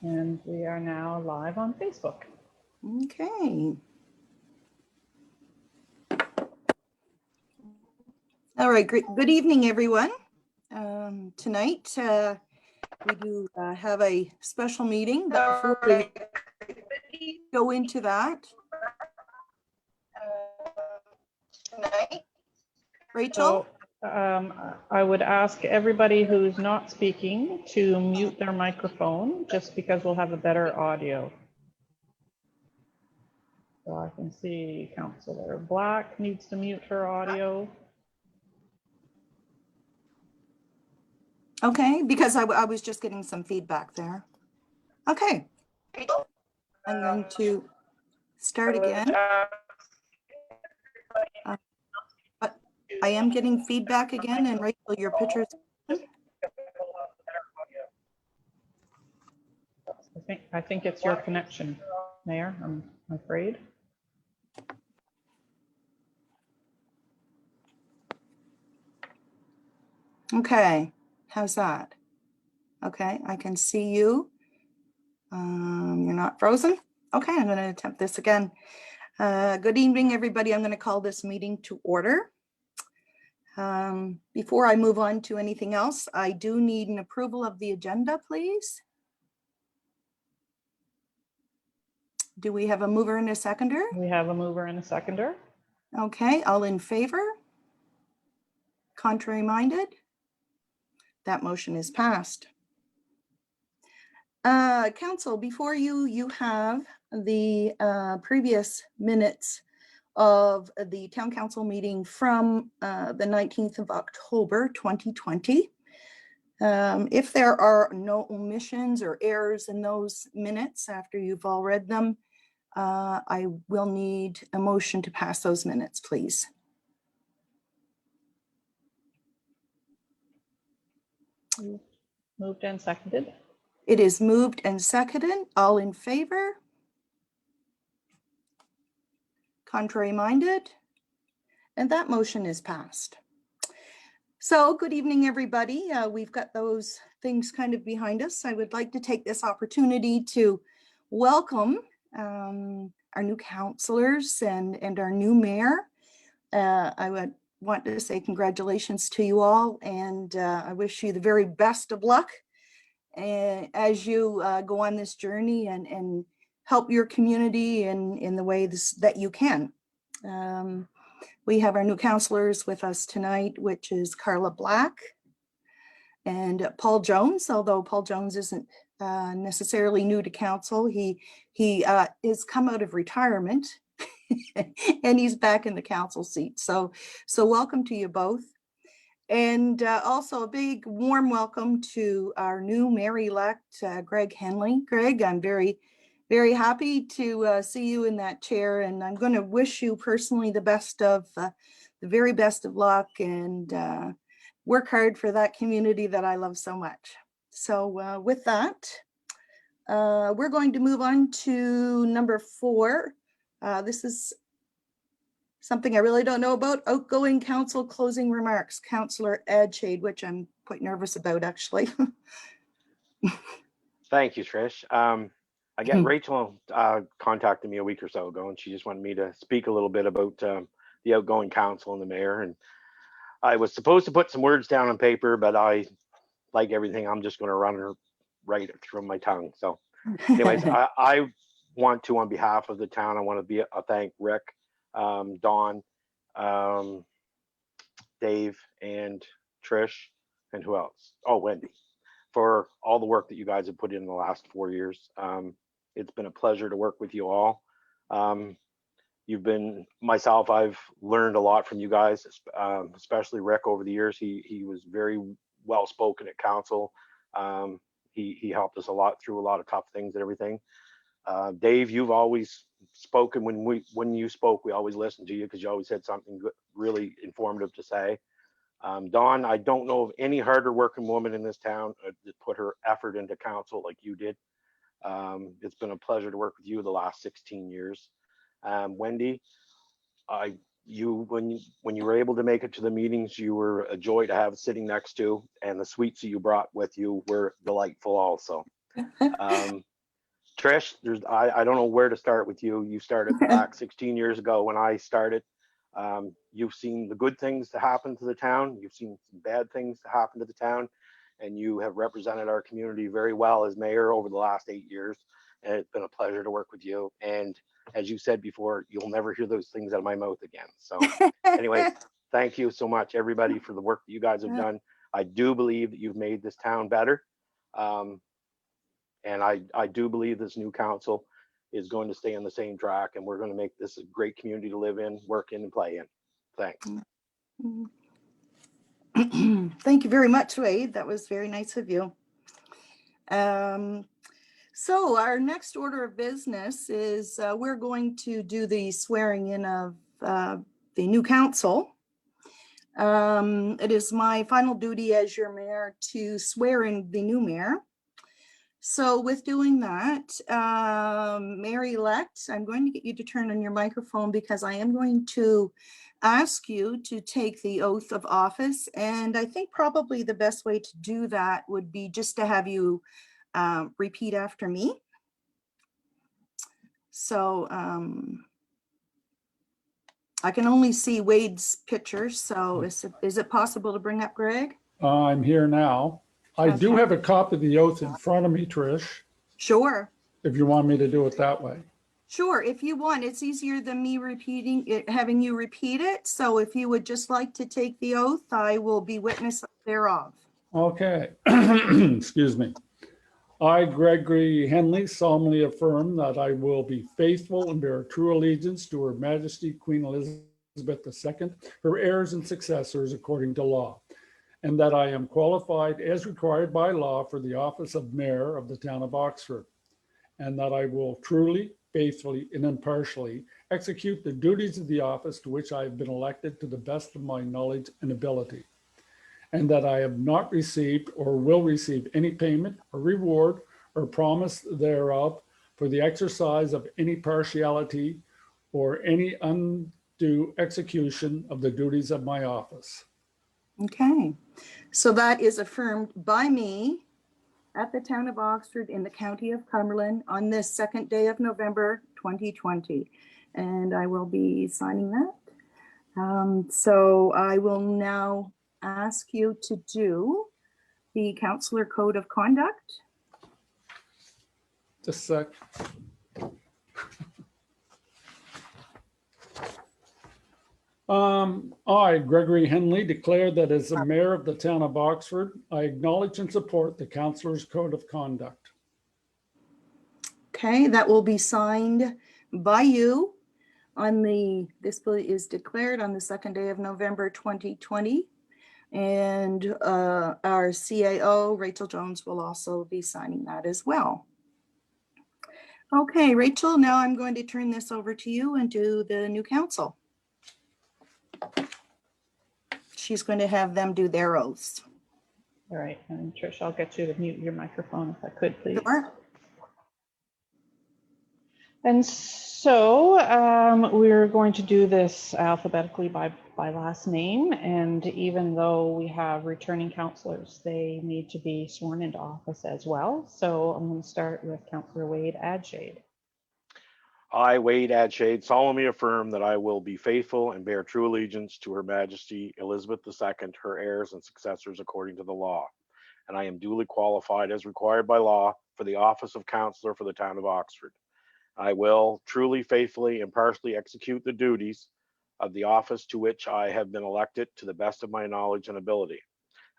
And we are now live on Facebook. Okay. All right, great. Good evening, everyone. Tonight, we do have a special meeting, but before we go into that, Rachel? I would ask everybody who's not speaking to mute their microphone, just because we'll have a better audio. So I can see Councillor Black needs to mute her audio. Okay, because I was just getting some feedback there. Okay. I'm going to start again. But I am getting feedback again, and Rachel, your pictures. I think it's your connection, Mayor, I'm afraid. Okay, how's that? Okay, I can see you. You're not frozen? Okay, I'm going to attempt this again. Good evening, everybody. I'm going to call this meeting to order. Before I move on to anything else, I do need an approval of the agenda, please. Do we have a mover and a seconder? We have a mover and a seconder. Okay, all in favor? Contrary minded? That motion is passed. Council, before you have the previous minutes of the town council meeting from the 19th of October 2020. If there are no omissions or errors in those minutes after you've all read them, I will need a motion to pass those minutes, please. Moved and seconded. It is moved and seconded. All in favor? Contrary minded? And that motion is passed. So good evening, everybody. We've got those things kind of behind us. I would like to take this opportunity to welcome our new councillors and our new mayor. I would want to say congratulations to you all, and I wish you the very best of luck as you go on this journey and help your community in the ways that you can. We have our new councillors with us tonight, which is Carla Black and Paul Jones, although Paul Jones isn't necessarily new to council. He has come out of retirement and he's back in the council seat. So welcome to you both. And also a big warm welcome to our new mayor-elect, Greg Henley. Greg, I'm very happy to see you in that chair, and I'm going to wish you personally the very best of luck, and work hard for that community that I love so much. So with that, we're going to move on to number 4. This is something I really don't know about, outgoing council closing remarks. Councillor Adshade, which I'm quite nervous about, actually. Thank you, Trish. Again, Rachel contacted me a week or so ago, and she just wanted me to speak a little bit about the outgoing council and the mayor. And I was supposed to put some words down on paper, but I, like everything, I'm just going to run her right through my tongue. So anyways, I want to, on behalf of the town, I want to thank Rick, Dawn, Dave, and Trish, and who else? Oh, Wendy, for all the work that you guys have put in the last 4 years. It's been a pleasure to work with you all. I've learned a lot from you guys, especially Rick over the years. He was very well spoken at council. He helped us a lot through a lot of tough things and everything. Dave, you've always spoken. When you spoke, we always listened to you because you always had something good, really informative to say. Dawn, I don't know of any harder working woman in this town that put her effort into council like you did. It's been a pleasure to work with you the last 16 years. Wendy, when you were able to make it to the meetings, you were a joy to have sitting next to, and the sweets that you brought with you were delightful also. Trish, I don't know where to start with you. You started back 16 years ago when I started. You've seen the good things to happen to the town. You've seen some bad things to happen to the town, and you have represented our community very well as mayor over the last 8 years. And it's been a pleasure to work with you. And as you said before, you'll never hear those things out of my mouth again. So anyway, thank you so much, everybody, for the work that you guys have done. I do believe that you've made this town better. And I do believe this new council is going to stay on the same track, and we're going to make this a great community to live in, work in, and play in. Thanks. Thank you very much, Wade. That was very nice of you. So our next order of business is we're going to do the swearing in of the new council. It is my final duty as your mayor to swear in the new mayor. So with doing that, Mayor-elect, I'm going to get you to turn on your microphone because I am going to ask you to take the oath of office. And I think probably the best way to do that would be just to have you repeat after me. So I can only see Wade's picture. So is it possible to bring up Greg? I'm here now. I do have a copy of the oath in front of me, Trish, Sure. if you want me to do it that way. Sure, if you want. It's easier than me repeating it, having you repeat it. So if you would just like to take the oath, I will be witness thereof. Okay. Excuse me. I, Gregory Henley, solemnly affirm that I will be faithful and bear true allegiance to Her Majesty Queen Elizabeth II, her heirs and successors according to law, and that I am qualified as required by law for the office of mayor of the town of Oxford, and that I will truly, faithfully, and impartially execute the duties of the office to which I have been elected to the best of my knowledge and ability, and that I have not received or will receive any payment or reward or promise thereof for the exercise of any partiality or any undue execution of the duties of my office. Okay, so that is affirmed by me at the town of Oxford in the county of Cumberland on this second day of November 2020. And I will be signing that. So I will now ask you to do the Councillor Code of Conduct. Just a sec. I, Gregory Henley, declare that as the mayor of the town of Oxford, I acknowledge and support the Councillor's Code of Conduct. Okay, that will be signed by you on this is declared on the second day of November 2020. And our CAO, Rachel Jones, will also be signing that as well. Okay, Rachel, now I'm going to turn this over to you and do the new council. She's going to have them do their oaths. All right, and Trish, I'll get you to mute your microphone if I could, please. Sure. And so we're going to do this alphabetically by last name. And even though we have returning councillors, they need to be sworn into office as well. So I'm going to start with Councillor Wade Adshade. I, Wade Adshade, solemnly affirm that I will be faithful and bear true allegiance to Her Majesty Elizabeth II, her heirs and successors according to the law. And I am duly qualified as required by law for the office of councillor for the town of Oxford. I will truly, faithfully, impartially execute the duties of the office to which I have been elected to the best of my knowledge and ability,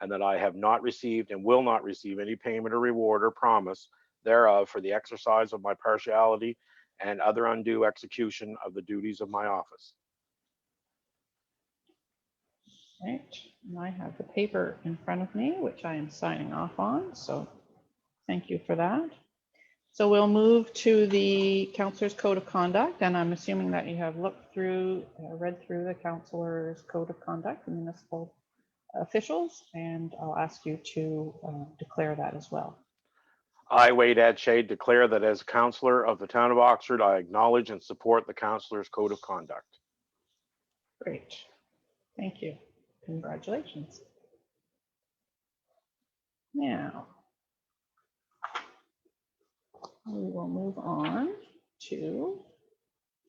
and that I have not received and will not receive any payment or reward or promise thereof for the exercise of my partiality and other undue execution of the duties of my office. Right, and I have the paper in front of me, which I am signing off on. So thank you for that. So we'll move to the Councillor's Code of Conduct, and I'm assuming that you have looked through, read through the Councillor's Code of Conduct for municipal officials, and I'll ask you to declare that as well. I, Wade Adshade, declare that as councillor of the town of Oxford, I acknowledge and support the Councillor's Code of Conduct. Great, thank you. Congratulations. Now, we will move on to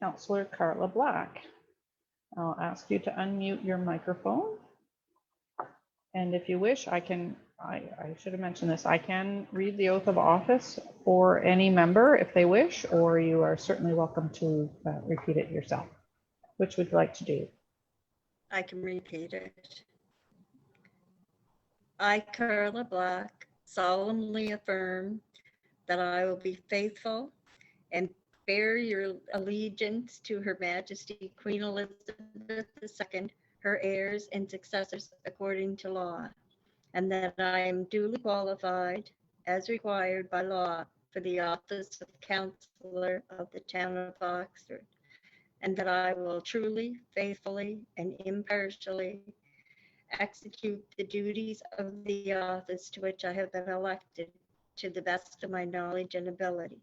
Councillor Carla Black. I'll ask you to unmute your microphone. And if you wish, I should have mentioned this, I can read the oath of office for any member if they wish, or you are certainly welcome to repeat it yourself. Which would you like to do? I can repeat it. I, Carla Black, solemnly affirm that I will be faithful and bear your allegiance to Her Majesty Queen Elizabeth II, her heirs and successors according to law, and that I am duly qualified, as required by law, for the office of Councillor of the Town of Oxford, and that I will truly, faithfully, and impartially execute the duties of the office to which I have been elected to the best of my knowledge and ability,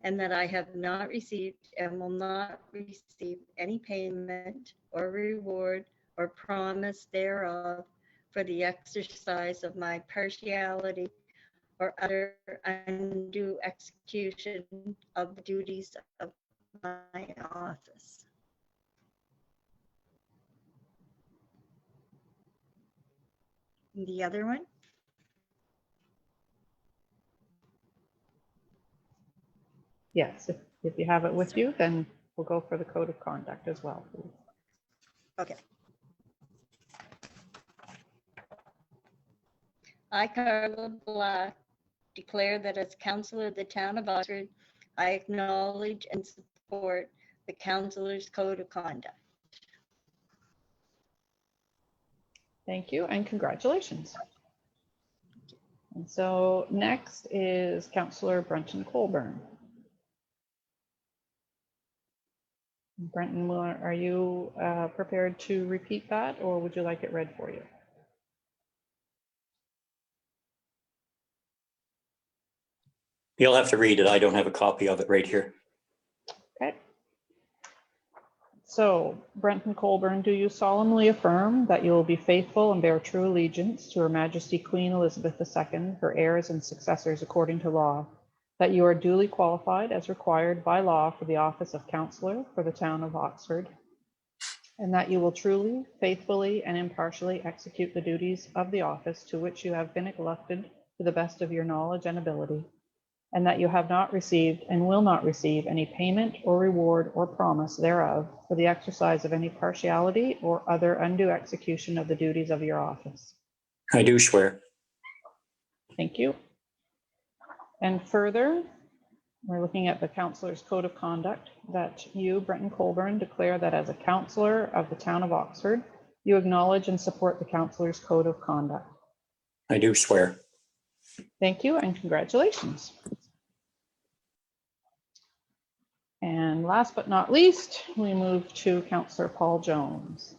and that I have not received and will not receive any payment or reward or promise thereof for the exercise of my partiality or other undue execution of the duties of my office. The other one? Yes, if you have it with you, then we'll go for the code of conduct as well, please. Okay. I, Carla Black, declare that as Councillor of the Town of Oxford, I acknowledge and support the Councillor's Code of Conduct. Thank you and congratulations. And so next is Councillor Brenton Colburn. Brenton, are you prepared to repeat that, or would you like it read for you? You'll have to read it. I don't have a copy of it right here. Okay. So, Brenton Colburn, do you solemnly affirm that you will be faithful and bear true allegiance to Her Majesty Queen Elizabeth II, her heirs and successors according to law, that you are duly qualified as required by law for the office of Councillor for the Town of Oxford, and that you will truly, faithfully, and impartially execute the duties of the office to which you have been elected to the best of your knowledge and ability, and that you have not received and will not receive any payment or reward or promise thereof for the exercise of any partiality or other undue execution of the duties of your office. I do swear. Thank you. And further, we're looking at the Councillor's Code of Conduct, that you, Brenton Colburn, declare that as a Councillor of the Town of Oxford, you acknowledge and support the Councillor's Code of Conduct. I do swear. Thank you and congratulations. And last but not least, we move to Councillor Paul Jones.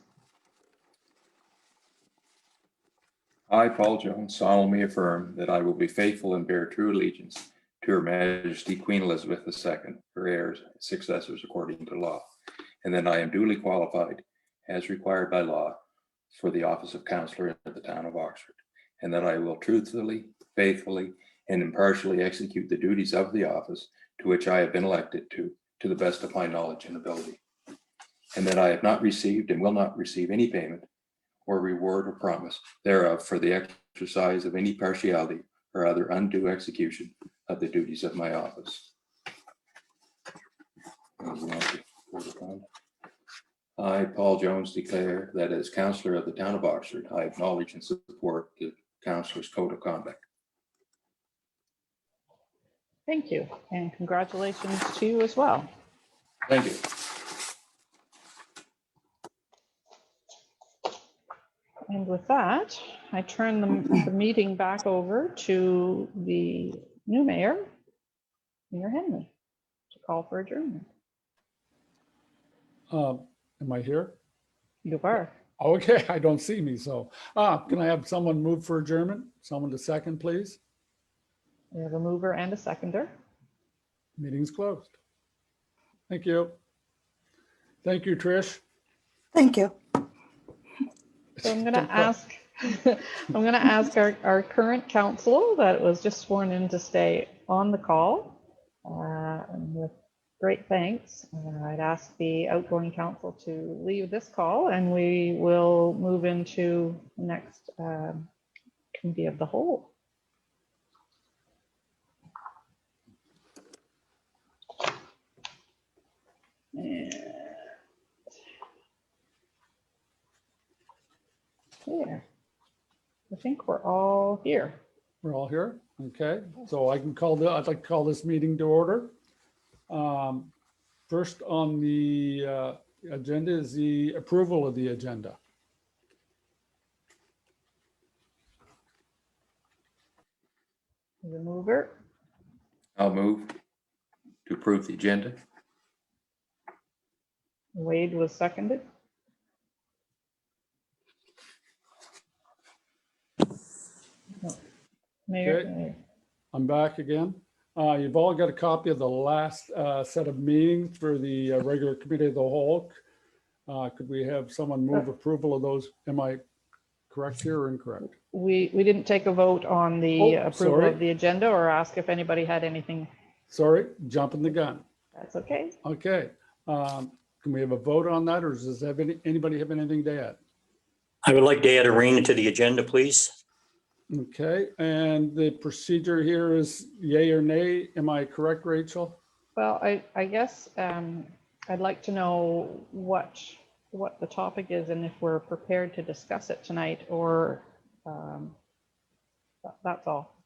I, Paul Jones, solemnly affirm that I will be faithful and bear true allegiance to Her Majesty Queen Elizabeth II, her heirs and successors according to law, and that I am duly qualified, as required by law, for the office of Councillor of the Town of Oxford, and that I will truthfully, faithfully, and impartially execute the duties of the office to which I have been elected to the best of my knowledge and ability, and that I have not received and will not receive any payment or reward or promise thereof for the exercise of any partiality or other undue execution of the duties of my office. I, Paul Jones, declare that as Councillor of the Town of Oxford, I acknowledge and support the Councillor's Code of Conduct. Thank you, and congratulations to you as well. Thank you. And with that, I turn the meeting back over to the new mayor, Mayor Henley, to call for adjournment. Am I here? You are. Okay, I don't see me, so. Can I have someone move for adjournment? Someone to second, please? We have a mover and a seconder. Meeting's closed. Thank you. Thank you, Trish. Thank you. So I'm going to ask, our current council that was just sworn in to stay on the call. And with great thanks, I'd ask the outgoing council to leave this call, and we will move into the next committee of the whole. And there, I think we're all here. We're all here. Okay, so I'd like to call this meeting to order. First on the agenda is the approval of the agenda. The mover, I'll move to approve the agenda. Wade was seconded. No. Mayor, Okay. I'm back again. You've all got a copy of the last set of meetings for the regular committee of the whole. Could we have someone move approval of those? Am I correct here or incorrect? we didn't take a vote on the Oh, approval sorry. of the agenda or ask if anybody had anything. Sorry, jumping the gun. That's okay. Okay. Can we have a vote on that, or does anybody have anything to add? I would like to add Arena to the agenda, please. Okay, and the procedure here is yay or nay. Am I correct, Rachel? Well, I guess I'd like to know what the topic is and if we're prepared to discuss it tonight, or that's all.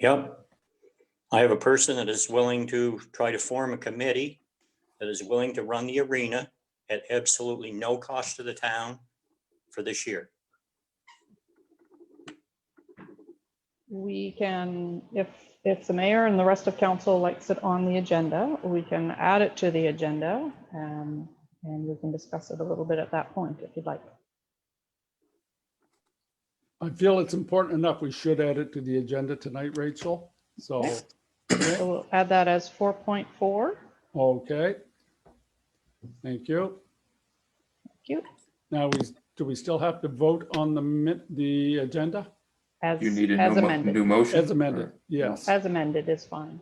Yep. I have a person that is willing to try to form a committee that is willing to run the arena at absolutely no cost to the town for this year. We can, if the mayor and the rest of council likes it on the agenda, we can add it to the agenda, and we can discuss it a little bit at that point if you'd like. I feel it's important enough. We should add it to the agenda tonight, Rachel. So, Okay. okay. So we'll add that as 4.4. Okay. Thank you. Thank you. Now, do we still have to vote on the agenda? As, You need a as new amended. new motion? As amended, yes. As amended is fine.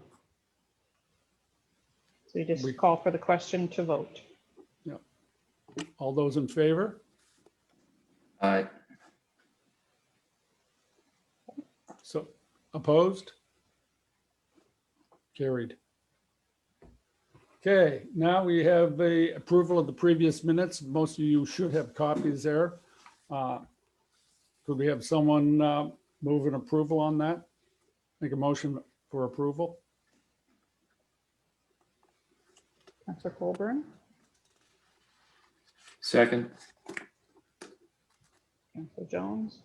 So you just call for the question to vote. All those in favor? Aye. So opposed? Carried. Okay, now we have the approval of the previous minutes. Most of you should have copies there. Could we have someone move an approval on that? Make a motion for approval? Councillor Colburn, Second. Councillor Jones,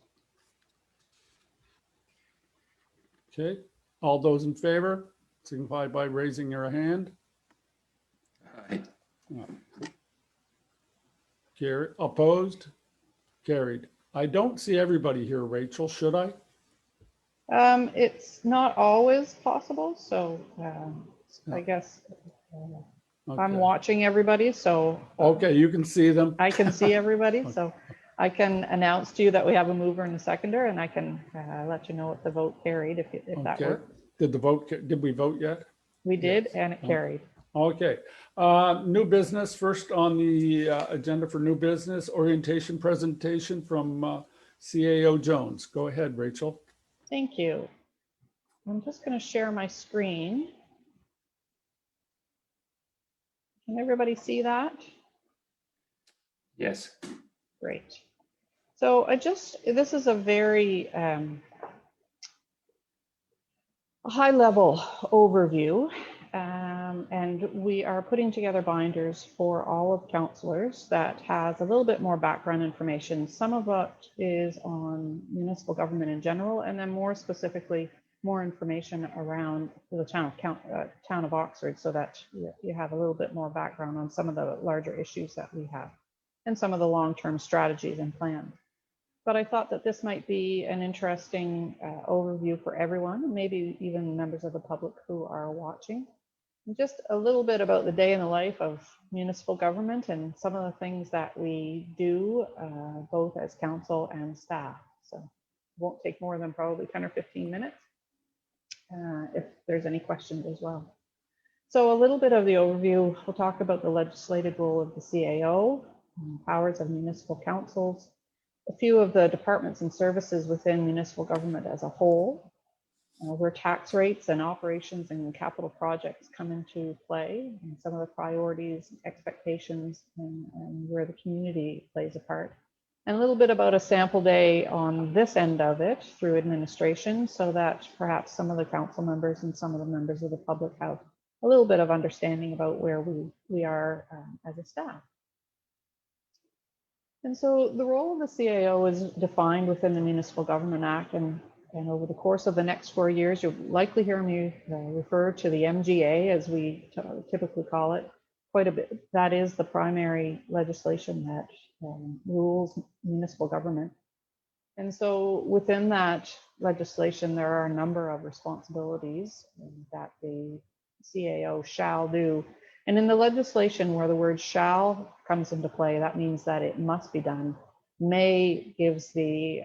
Okay, all those in favor signify by raising your hand. Aye. Carried. Opposed? Carried. I don't see everybody here, Rachel, should I? it's not always possible, so I guess I'm Okay. watching everybody, so Okay, you can see them. I can see everybody, so I can announce to you that we have a mover and a seconder, and I can let you know what the vote carried if that Okay. works. Did we vote yet? We did, Yes. and it carried. Okay. New business, first on the agenda for new business, orientation presentation from CAO Jones. Go ahead, Rachel. Thank you. I'm just going to share my screen. Can everybody see that? Yes. Great. So this is a very high level overview, and we are putting together binders for all of councillors that has a little bit more background information. Some of it is on municipal government in general, and then more specifically, more information around the town of Oxford, so that you have a little bit more background on some of the larger issues that we have and some of the long-term strategies and plans. But I thought that this might be an interesting overview for everyone, maybe even members of the public who are watching. And just a little bit about the day in the life of municipal government and some of the things that we do, both as council and staff. So it won't take more than probably 10 or 15 minutes. if there's any questions as well. So a little bit of the overview, we'll talk about the legislative role of the CAO, powers of municipal councils, a few of the departments and services within municipal government as a whole, where tax rates and operations and capital projects come into play, and some of the priorities, expectations, and where the community plays a part. And a little bit about a sample day on this end of it through administration, so that perhaps some of the council members and some of the members of the public have a little bit of understanding about where we are as a staff. And so the role of the CAO is defined within the Municipal Government Act, and over the course of the next 4 years, you'll likely hear me refer to the MGA, as we typically call it, quite a bit. That is the primary legislation that rules municipal government. And so within that legislation, there are a number of responsibilities that the CAO shall do. And in the legislation where the word shall comes into play, that means that it must be done. May gives the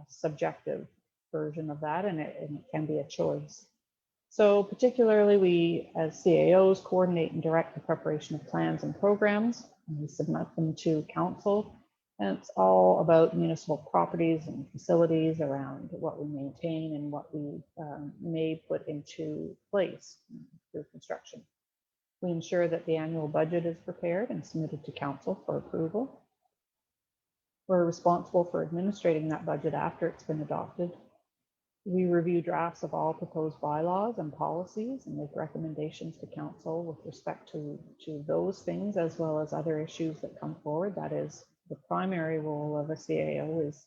subjective version of that, and it can be a choice. So particularly we as CAOs coordinate and direct the preparation of plans and programs, and we submit them to council. And it's all about municipal properties and facilities around what we maintain and what we may put into place through construction. We ensure that the annual budget is prepared and submitted to council for approval. We're responsible for administrating that budget after it's been adopted. We review drafts of all proposed bylaws and policies and make recommendations to council with respect to those things, as well as other issues that come forward. That is the primary role of a CAO, is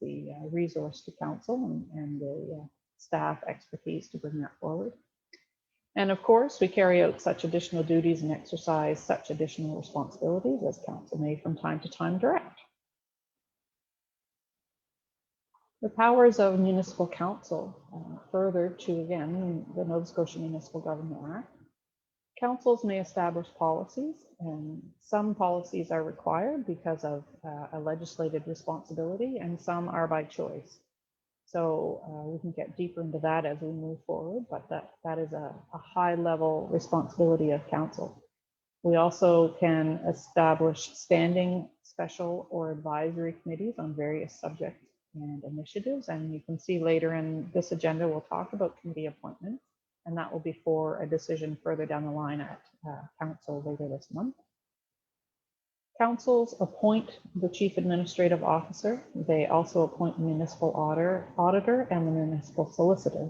the resource to council and the staff expertise to bring that forward. And of course, we carry out such additional duties and exercise such additional responsibilities as council may from time to time direct. The powers of municipal council, further to, again, the Nova Scotia Municipal Government Act. Councils may establish policies, and some policies are required because of a legislative responsibility, and some are by choice. So we can get deeper into that as we move forward, but that is a high level responsibility of council. We also can establish standing, special, or advisory committees on various subjects and initiatives. And you can see later in this agenda, we'll talk about committee appointments, and that will be for a decision further down the line at council later this month. Councils appoint the chief administrative officer. They also appoint the municipal auditor and the municipal solicitor.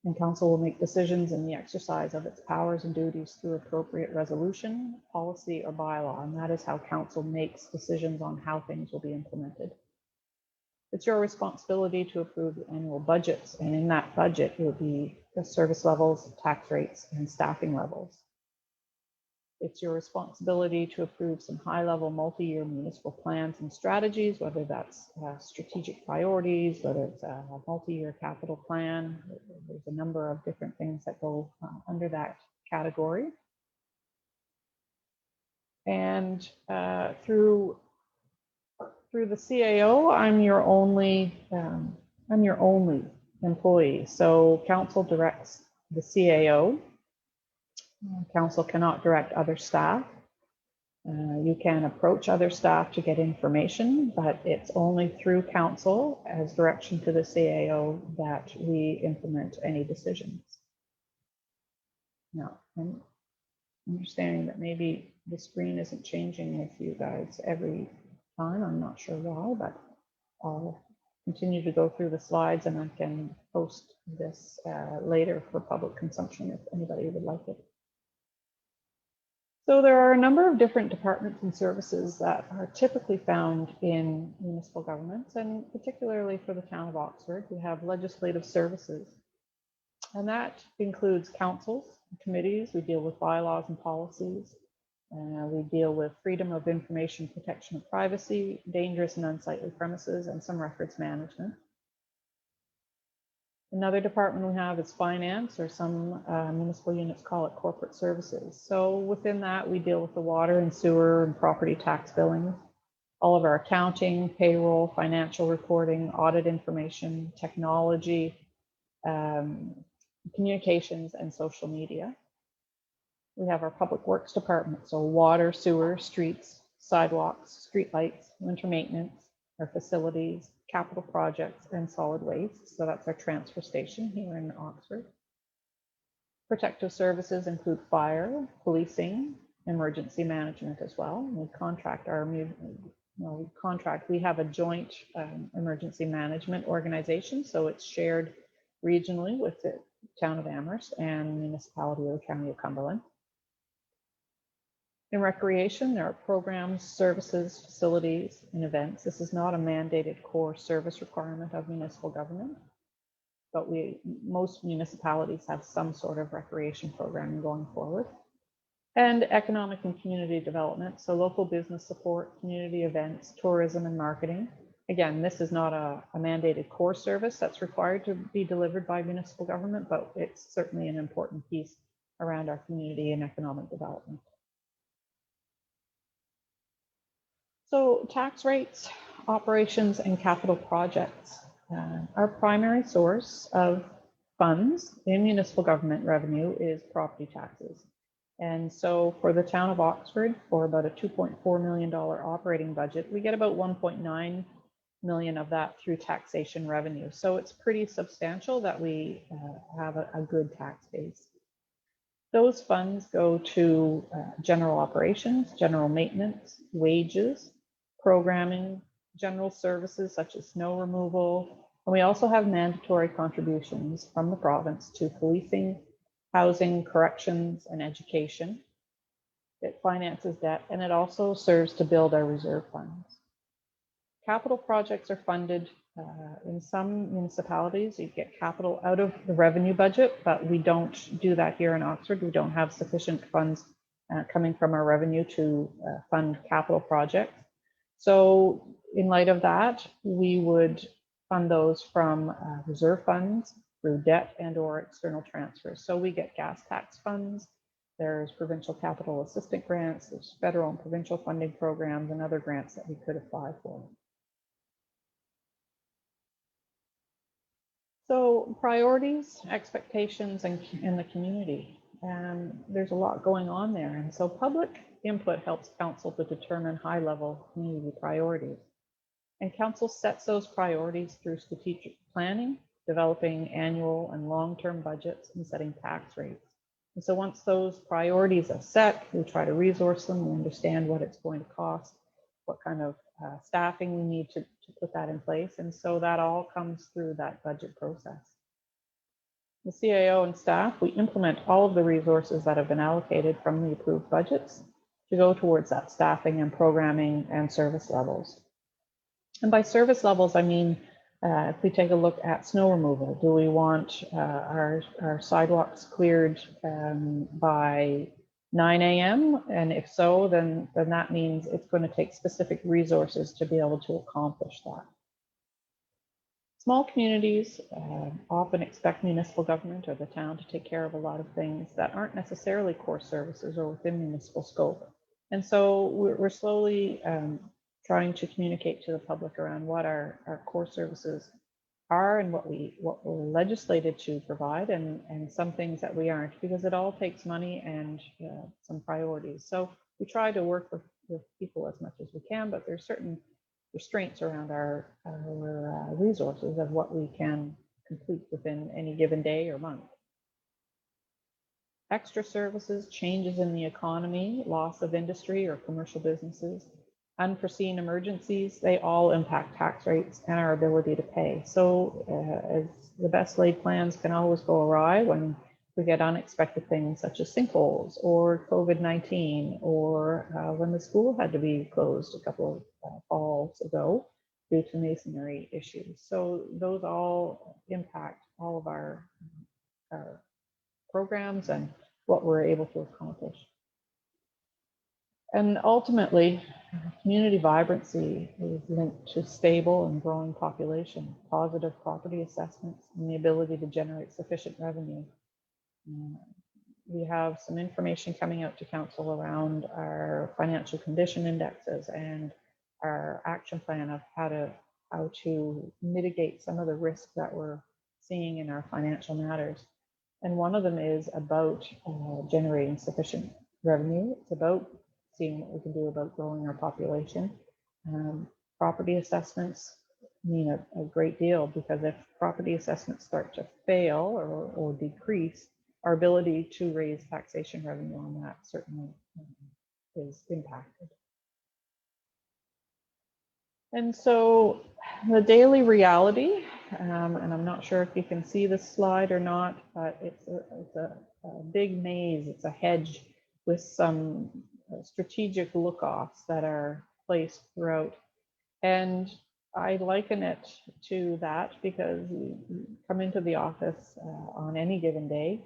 And council will make decisions in the exercise of its powers and duties through appropriate resolution, policy, or bylaw. And that is how council makes decisions on how things will be implemented. It's your responsibility to approve the annual budgets, and in that budget will be the service levels, tax rates, and staffing levels. It's your responsibility to approve some high-level multi-year municipal plans and strategies, whether that's strategic priorities, whether it's a multi-year capital plan. There's a number of different things that go under that category. And through the CAO, I'm your only employee. So council directs the CAO. Council cannot direct other staff. You can approach other staff to get information, but it's only through council as direction to the CAO that we implement any decisions. Now, I'm understanding that maybe the screen isn't changing with you guys every time. I'm not sure why, but I'll continue to go through the slides, and I can post this later for public consumption if anybody would like it. So there are a number of different departments and services that are typically found in municipal governments, and particularly for the town of Oxford, we have legislative services. And that includes councils, committees. We deal with bylaws and policies. We deal with freedom of information, protection of privacy, dangerous and unsightly premises, and some records management. Another department we have is finance, or some municipal units call it corporate services. So within that, we deal with the water and sewer and property tax billing, all of our accounting, payroll, financial reporting, audit information, technology, communications and social media. We have our public works department, so water, sewer, streets, sidewalks, street lights, winter maintenance, our facilities, capital projects, and solid waste. So that's our transfer station here in Oxford. Protective services include fire, policing, emergency management as well. We contract we have a joint emergency management organization, so it's shared regionally with the town of Amherst and municipality of the County of Cumberland. In recreation, there are programs, services, facilities, and events. This is not a mandated core service requirement of municipal government, but most municipalities have some sort of recreation programming going forward. And economic and community development, so local business support, community events, tourism, and marketing. Again, this is not a mandated core service that's required to be delivered by municipal government, but it's certainly an important piece around our community and economic development. So tax rates, operations, and capital projects. Our primary source of funds in municipal government revenue is property taxes. And so for the town of Oxford, for about a $2.4 million operating budget, we get about 1.9 million of that through taxation revenue. So it's pretty substantial that we have a good tax base. Those funds go to general operations, general maintenance, wages, programming, general services such as snow removal. And we also have mandatory contributions from the province to policing, housing, corrections, and education. It finances debt, and it also serves to build our reserve funds. Capital projects are funded in some municipalities. You get capital out of the revenue budget, but we don't do that here in Oxford. We don't have sufficient funds coming from our revenue to fund capital projects. So in light of that, we would fund those from reserve funds through debt and or external transfers. So we get gas tax funds, there's provincial capital assistance grants, there's federal and provincial funding programs and other grants that we could apply for. So priorities, expectations, and in the community. There's a lot going on there. And so public input helps council to determine high-level community priorities. And council sets those priorities through strategic planning, developing annual and long-term budgets, and setting tax rates. And so once those priorities are set, we try to resource them, we understand what it's going to cost, what kind of staffing we need to put that in place. And so that all comes through that budget process. The CAO and staff, we implement all of the resources that have been allocated from the approved budgets to go towards that staffing and programming and service levels. And by service levels, I mean, if we take a look at snow removal, do we want our sidewalks cleared by 9 a.m.? And if so, then that means it's going to take specific resources to be able to accomplish that. Small communities often expect municipal government or the town to take care of a lot of things that aren't necessarily core services or within municipal scope. And so we're slowly trying to communicate to the public around what our core services are and what we're legislated to provide, and some things that we aren't, because it all takes money and some priorities. So we try to work with people as much as we can, but there's certain restraints around our resources of what we can complete within any given day or month. Extra services, changes in the economy, loss of industry or commercial businesses, unforeseen emergencies, they all impact tax rates and our ability to pay. So as the best laid plans can always go awry when we get unexpected things such as sinkholes or COVID-19, or when the school had to be closed a couple of falls ago due to masonry issues. So those all impact all of our programs and what we're able to accomplish. And ultimately, community vibrancy is linked to stable and growing population, positive property assessments, and the ability to generate sufficient revenue. We have some information coming out to council around our financial condition indexes and our action plan of how to mitigate some of the risks that we're seeing in our financial matters. And one of them is about generating sufficient revenue. It's about seeing what we can do about growing our population. Property assessments mean a great deal, because if property assessments start to fail or decrease, our ability to raise taxation revenue on that certainly is impacted. And so the daily reality, and I'm not sure if you can see this slide or not, but it's a big maze. It's a hedge with some strategic look-offs that are placed throughout. And I liken it to that because you come into the office on any given day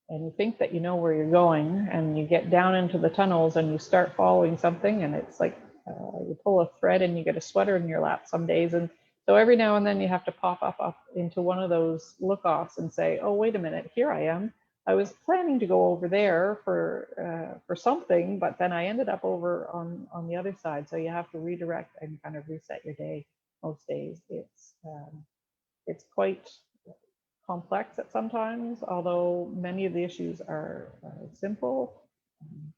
and you think that you know where you're going, and you get down into the tunnels and you start following something, and it's like you pull a thread and you get a sweater in your lap some days. And so every now and then you have to pop up into one of those look-offs and say, oh, wait a minute, here I am. I was planning to go over there for something, but then I ended up over on the other side. So you have to redirect and kind of reset your day. Most days it's quite complex at sometimes, although many of the issues are simple,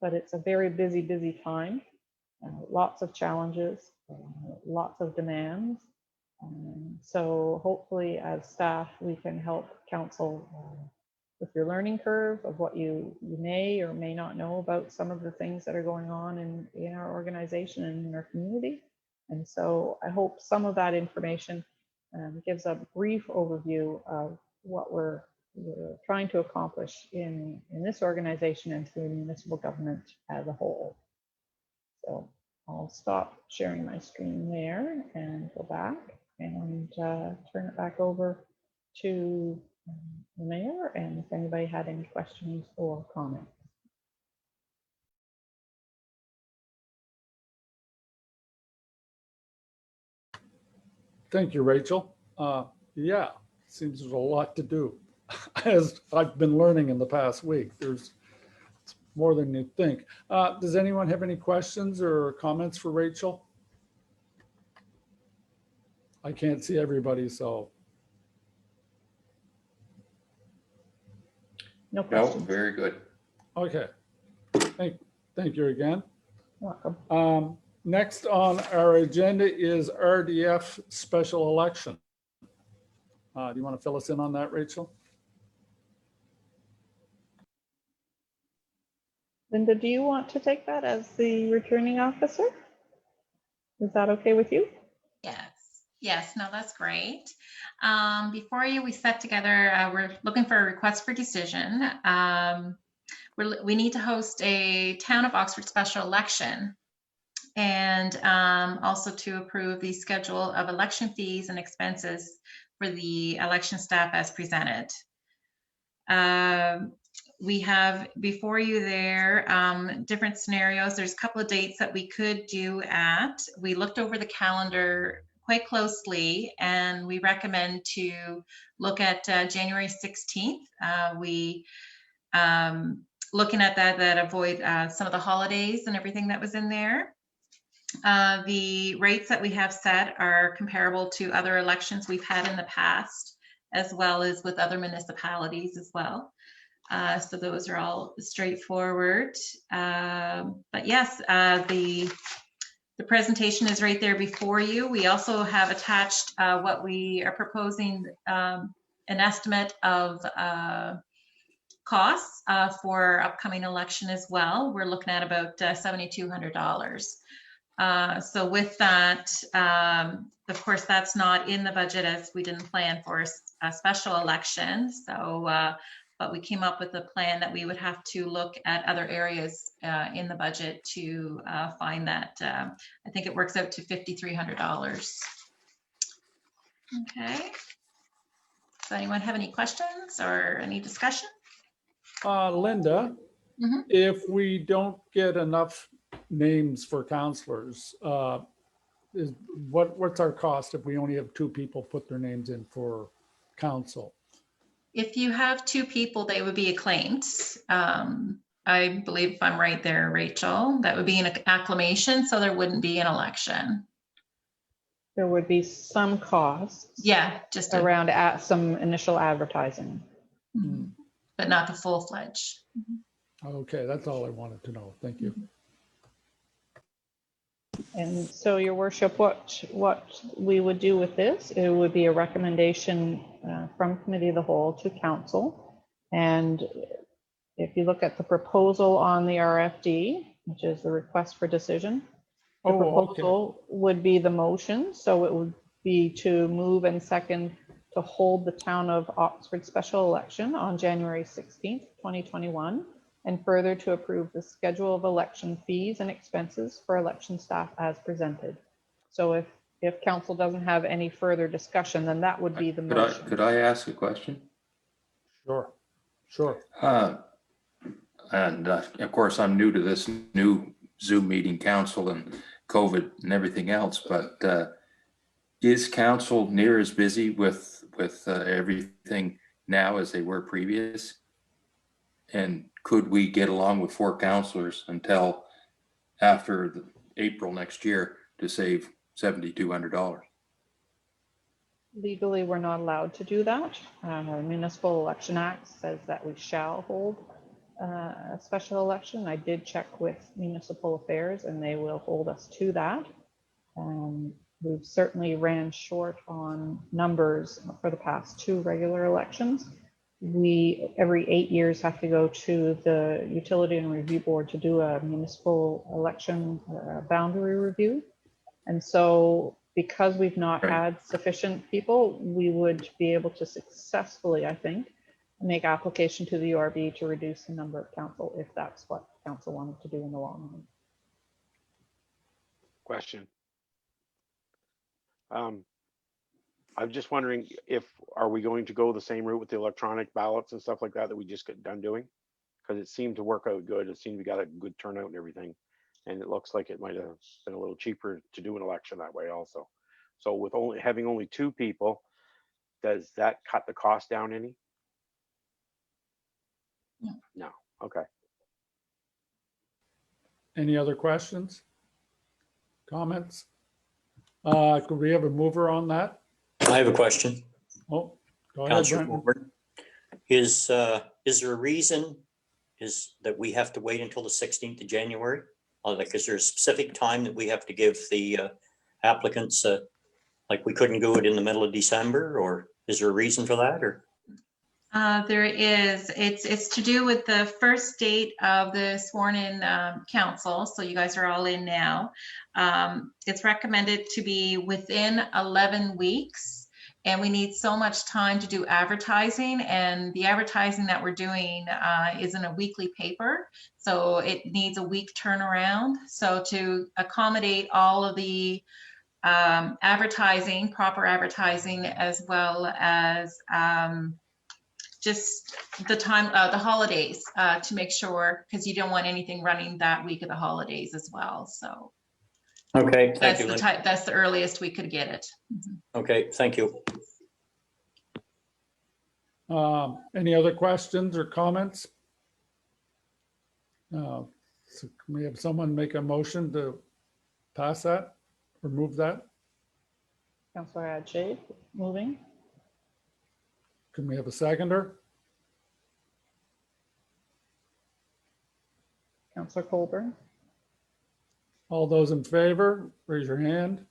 but it's a very busy time. Lots of challenges, lots of demands. So hopefully as staff, we can help council with your learning curve of what you may or may not know about some of the things that are going on in our organization and in our community. And so I hope some of that information gives a brief overview of what we're trying to accomplish in this organization and through municipal government as a whole. So I'll stop sharing my screen there and go back and turn it back over to the mayor, and if anybody had any questions or comments. Thank you, Rachel. Yeah, seems there's a lot to do. As I've been learning in the past week, there's more than you think. Does anyone have any questions or comments for Rachel? I can't see everybody, so. No No, questions. very good. Okay. Thank you again. Welcome. Next on our agenda is RDF special election. Do you want to fill us in on that, Rachel? Linda, do you want to take that as the returning officer? Is that okay with you? Yes, no, that's great. Before you, we set together, we're looking for a request for decision. We need to host a Town of Oxford special election, and also to approve the schedule of election fees and expenses for the election staff as presented. We have before you there different scenarios. There's a couple of dates that we could do at. We looked over the calendar quite closely, and we recommend to look at January 16th. We looking at that avoid some of the holidays and everything that was in there. The rates that we have set are comparable to other elections we've had in the past, as well as with other municipalities as well. So those are all straightforward. But yes, the presentation is right there before you. We also have attached what we are proposing, an estimate of costs for our upcoming election as well. We're looking at about $7,200. So with that, of course, that's not in the budget as we didn't plan for a special election. So, but we came up with a plan that we would have to look at other areas in the budget to find that. I think it works out to $5,300. Okay. Does anyone have any questions or any discussion? Linda, if we don't get enough names for counselors, what's our cost if we only have 2 people put their names in for council? If you have 2 people, they would be acclaimed. I believe if I'm right there, Rachel, that would be an acclamation, so there wouldn't be an election. There would be some costs Yeah, just a, around some initial advertising. but not the full-fledged. Okay, that's all I wanted to know. Thank you. And so, Your Worship, what we would do with this, it would be a recommendation from Committee of the Whole to Council. And if you look at the proposal on the RFD, which is the request for decision, the Oh, okay. proposal would be the motion. So it would be to move and second to hold the Town of Oxford special election on January 16th, 2021. And further to approve the schedule of election fees and expenses for election staff as presented. So if council doesn't have any further discussion, then that would be the motion. Could I ask a question? Sure, sure. And of course, I'm new to this new Zoom meeting council and COVID and everything else, but is council near as busy with everything now as they were previous? And could we get along with 4 councillors until after April next year to save $7,200? Legally, we're not allowed to do that. The Municipal Election Act says that we shall hold a special election. I did check with Municipal Affairs and they will hold us to that. We've certainly ran short on numbers for the past 2 regular elections. We, every 8 years, have to go to the Utility and Review Board to do a municipal election boundary review. And so because we've not had sufficient people, we would be able to successfully, I think, make application to the URB to reduce the number of council if that's what council wanted to do in the long run. Question. I'm just wondering are we going to go the same route with the electronic ballots and stuff like that we just got done doing? Because it seemed to work out good. It seemed we got a good turnout and everything. And it looks like it might have been a little cheaper to do an election that way also. So with having only 2 people, does that cut the cost down any? No. Okay. Any other questions? Comments? Could we have a mover on that? I have a question. Oh, go ahead, Councillor Brenton. Coburn. Is there a reason that we have to wait until the 16th of January? Like, is there a specific time that we have to give the applicants, like we couldn't do it in the middle of December, or is there a reason for that, or? There is. It's to do with the first date of the sworn-in council. So you guys are all in now. It's recommended to be within 11 weeks. And we need so much time to do advertising, and the advertising that we're doing is in a weekly paper. So it needs a week turnaround. So to accommodate all of the advertising, proper advertising, as well as just the time, the holidays, to make sure, because you don't want anything running that week of the holidays as well. So Okay, thank that's you. that's the earliest we could get it. Okay, thank you. Any other questions or comments? So can we have someone make a motion to pass that or move that? Councillor Adshade, moving. Can we have a seconder? Councillor Colburn. All those in favor, raise your hand.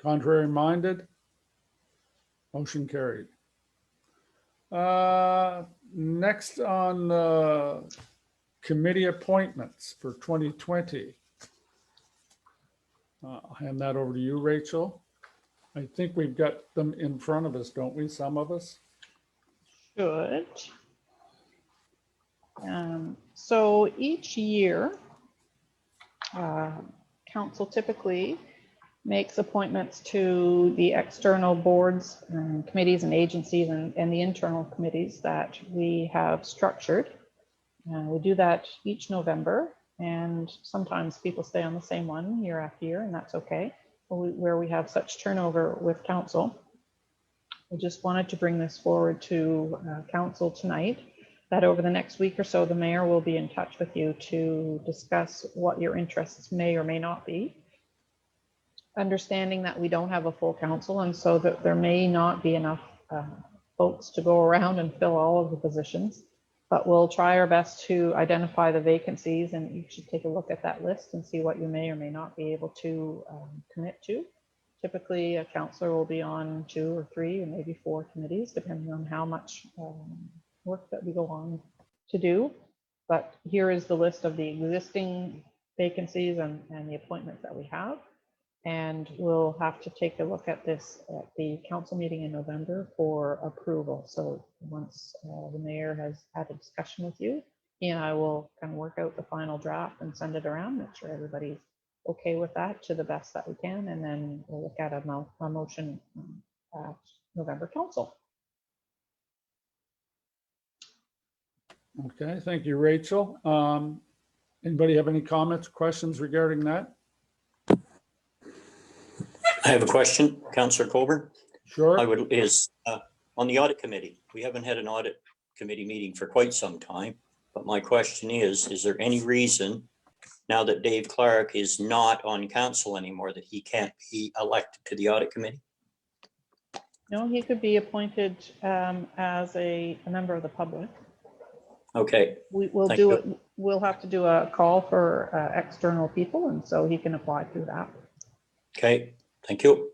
Contrary minded? Motion carried. Next on the committee appointments for 2020. I'll hand that over to you, Rachel. I think we've got them in front of us, don't we? Some of us? Should. So each year, council typically makes appointments to the external boards and committees and agencies and the internal committees that we have structured. We do that each November, and sometimes people stay on the same one year after year, and that's okay. Where we have such turnover with council, we just wanted to bring this forward to council tonight, that over the next week or so, the mayor will be in touch with you to discuss what your interests may or may not be. understanding that we don't have a full council, and so that there may not be enough folks to go around and fill all of the positions. But we'll try our best to identify the vacancies, and you should take a look at that list and see what you may or may not be able to commit to. Typically, a councillor will be on 2 or 3 or maybe 4 committees, depending on how much work that we go on to do. But here is the list of the existing vacancies and the appointments that we have. And we'll have to take a look at this at the council meeting in November for approval. So once the mayor has had a discussion with you, he and I will kind of work out the final draft and send it around, make sure everybody's okay with that to the best that we can. And then we'll look at a motion at November council. Okay, thank you, Rachel. Anybody have any comments, questions regarding that? I have a question, Councillor Colburn. Sure. On the audit committee, we haven't had an audit committee meeting for quite some time, but my question is there any reason now that Dave Clark is not on council anymore that he can't be elected to the audit committee? No, he could be appointed as a member of the public. Okay. We'll have to do a call for external people, and so he can apply through that. Okay, thank you.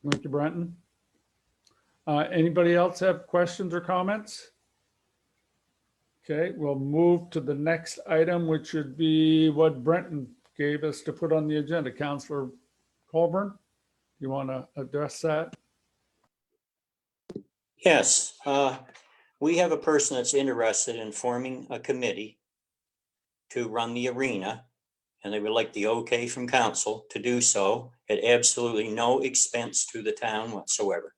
Thank you, Brenton. Anybody else have questions or comments? Okay, we'll move to the next item, which would be what Brenton gave us to put on the agenda. Councillor Colburn, you want to address that? Yes, we have a person that's interested in forming a committee to run the arena, and they would like the okay from council to do so at absolutely no expense to the town whatsoever.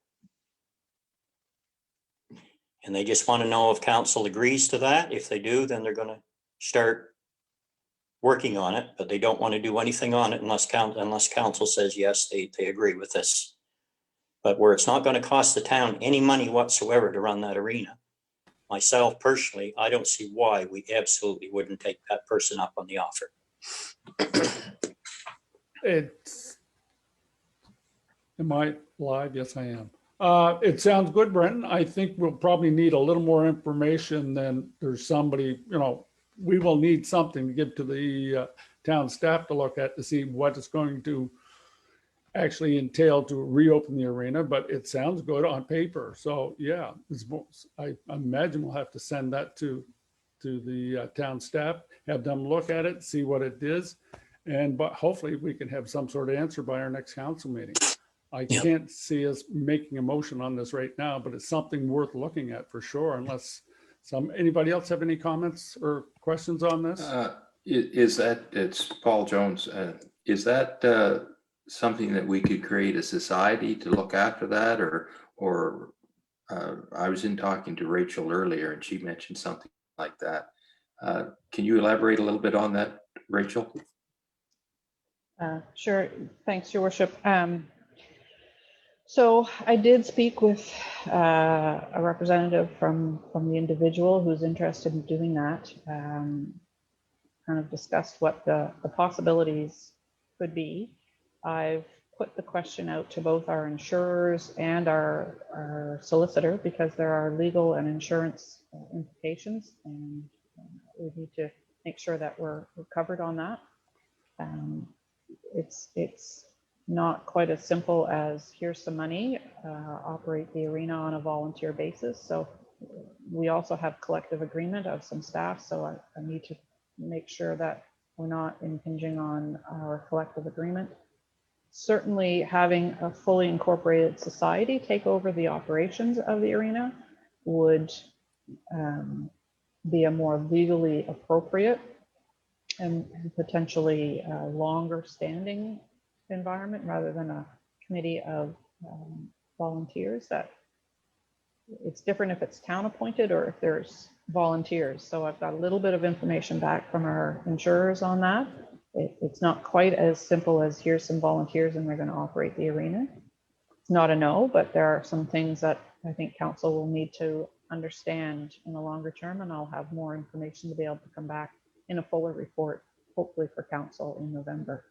And they just want to know if council agrees to that. If they do, then they're going to start working on it, but they don't want to do anything on it unless council says, yes, they agree with this. But where it's not going to cost the town any money whatsoever to run that arena, myself personally, I don't see why we absolutely wouldn't take that person up on the offer. Am I live? Yes, I am. It sounds good, Brenton. I think we'll probably need a little more information than there's somebody, we will need something to give to the town staff to look at to see what it's going to actually entail to reopen the arena, but it sounds good on paper. So yeah, I imagine we'll have to send that to the town staff, have them look at it, see what it is. But hopefully we can have some sort of answer by our next council meeting. I can't see us making a motion on this right now, but it's something worth looking at for sure, unless anybody else have any comments or questions on this? It's Paul Jones. Is that something that we could create a society to look after that, or I was talking to Rachel earlier and she mentioned something like that. Can you elaborate a little bit on that, Rachel? Sure. Thanks, Your Worship. So I did speak with a representative from the individual who's interested in doing that. Kind of discussed what the possibilities could be. I've put the question out to both our insurers and our solicitor because there are legal and insurance implications, and we need to make sure that we're covered on that. It's not quite as simple as here's some money, operate the arena on a volunteer basis. So we also have collective agreement of some staff. So I need to make sure that we're not impinging on our collective agreement. Certainly having a fully incorporated society take over the operations of the arena would be a more legally appropriate and potentially longer standing environment rather than a committee of volunteers. That it's different if it's town appointed or if there's volunteers. So I've got a little bit of information back from our insurers on that. It's not quite as simple as here's some volunteers and we're going to operate the arena. It's not a no, but there are some things that I think council will need to understand in the longer term, and I'll have more information to be able to come back in a fuller report, hopefully for council in November.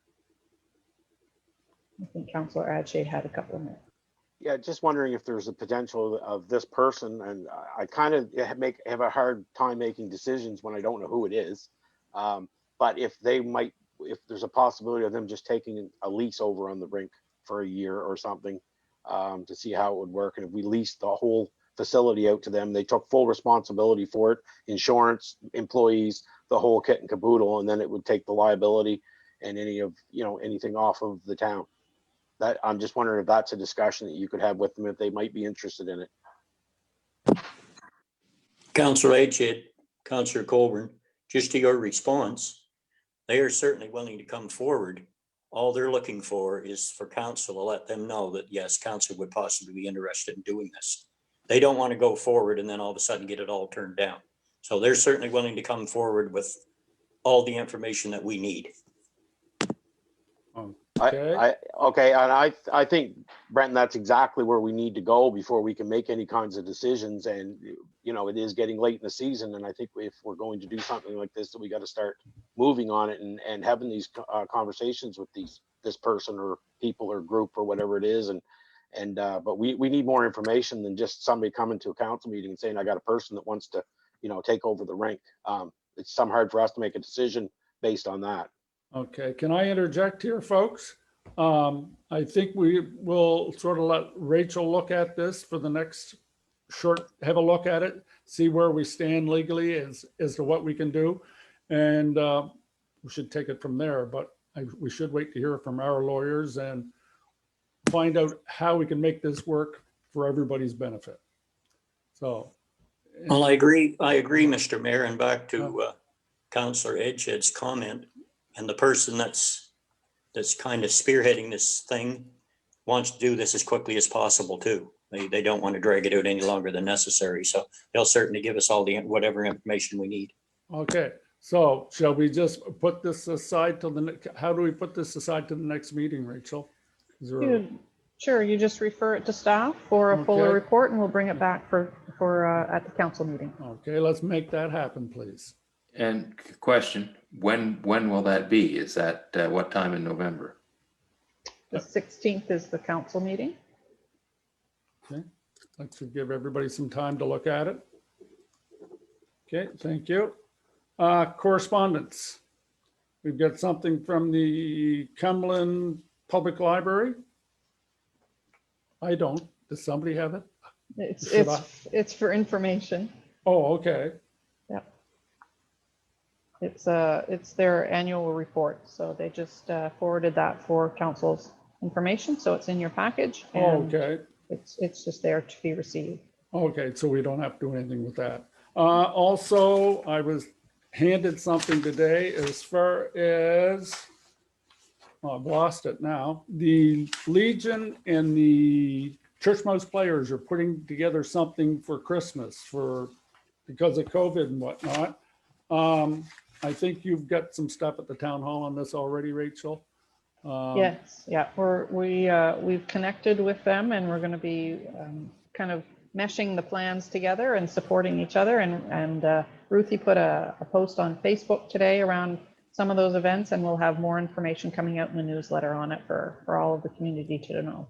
I think Councillor Adshade had a couple of minutes. Yeah, just wondering if there's a potential of this person, and I kind of have a hard time making decisions when I don't know who it is. But if there's a possibility of them just taking a lease over on the rink for a year or something, to see how it would work. And if we leased the whole facility out to them, they took full responsibility for it, insurance, employees, the whole kit and caboodle, and then it would take the liability and anything off of the town. That I'm just wondering if that's a discussion that you could have with them, if they might be interested in it. Councillor Aitchett, Councillor Colburn, just to your response, they are certainly willing to come forward. All they're looking for is for council to let them know that, yes, council would possibly be interested in doing this. They don't want to go forward and then all of a sudden get it all turned down. So they're certainly willing to come forward with all the information that we need. Okay. Okay, and I think, Brenton, that's exactly where we need to go before we can make any kinds of decisions. And it is getting late in the season, and I think if we're going to do something like this, that we got to start moving on it and having these conversations with this person or people or group or whatever it is. But we need more information than just somebody coming to a council meeting and saying, I got a person that wants to take over the rink. It's hard for us to make a decision based on that. Okay, can I interject here, folks? I think we will sort of let Rachel look at this for the next have a look at it, see where we stand legally as to what we can do. And we should take it from there, but we should wait to hear from our lawyers and find out how we can make this work for everybody's benefit. So. Well, I agree, Mr. Mayor, and back to Councillor Edgehead's comment, and the person that's kind of spearheading this thing wants to do this as quickly as possible too. They don't want to drag it out any longer than necessary. So they'll certainly give us all whatever information we need. Okay, so shall we just put this aside till how do we put this aside to the next meeting, Rachel? Sure, you just refer it to staff for a fuller Okay. report and we'll bring it back for at the council meeting. Okay, let's make that happen, please. And question, when will that be? Is that what time in November? The 16th is the council meeting. Okay, that should give everybody some time to look at it. Okay, thank you. Correspondence. We've got something from the Cumberland Public Library. I don't. Does somebody have it? It's for information. Oh, okay. Yeah. It's their annual report. So they just forwarded that for council's information. So it's in your package. And Okay. It's just there to be received. Okay, so we don't have to do anything with that. Also, I was handed something today as far as, I've lost it now. The Legion and the Church Mouse Players are putting together something for Christmas because of COVID and whatnot. I think you've got some stuff at the town hall on this already, Rachel. Yes, yeah, we've connected with them and we're going to be kind of meshing the plans together and supporting each other. And Ruthie put a post on Facebook today around some of those events, and we'll have more information coming out in the newsletter on it for all of the community to know.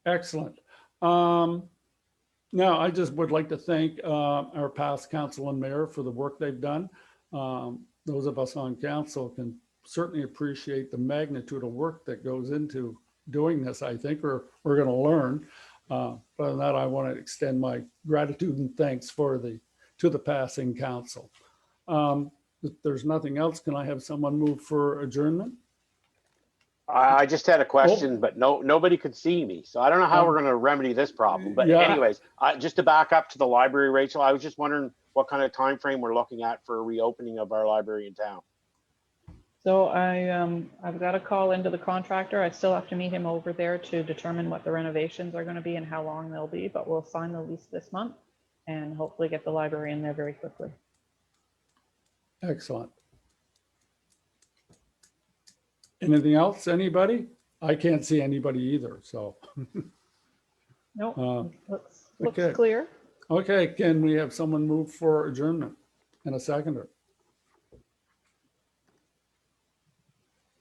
Excellent. Now, I just would like to thank our past council and mayor for the work they've done. Those of us on council can certainly appreciate the magnitude of work that goes into doing this. I think we're going to learn. Other than that, I want to extend my gratitude and thanks to the passing council. If there's nothing else, can I have someone move for adjournment? I just had a question, but nobody could see me. So I don't know how we're going to remedy this problem. But Yeah. anyways, just to back up to the library, Rachel, I was just wondering what kind of time frame we're looking at for a reopening of our library in town. So I've got a call into the contractor. I still have to meet him over there to determine what the renovations are going to be and how long they'll be, but we'll sign the lease this month and hopefully get the library in there very quickly. Excellent. Anything else, anybody? I can't see anybody either, so. Nope, looks okay. clear. Okay, can we have someone move for adjournment and a seconder?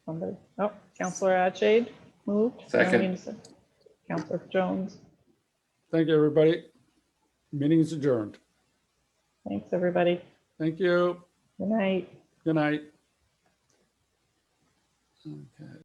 Somebody, oh, Councillor Adshade. Moved. Second. Marlene, Councillor Jones. Thank you, everybody. Meeting is adjourned. Thanks, everybody. Thank you. Good night. Good night. Okay.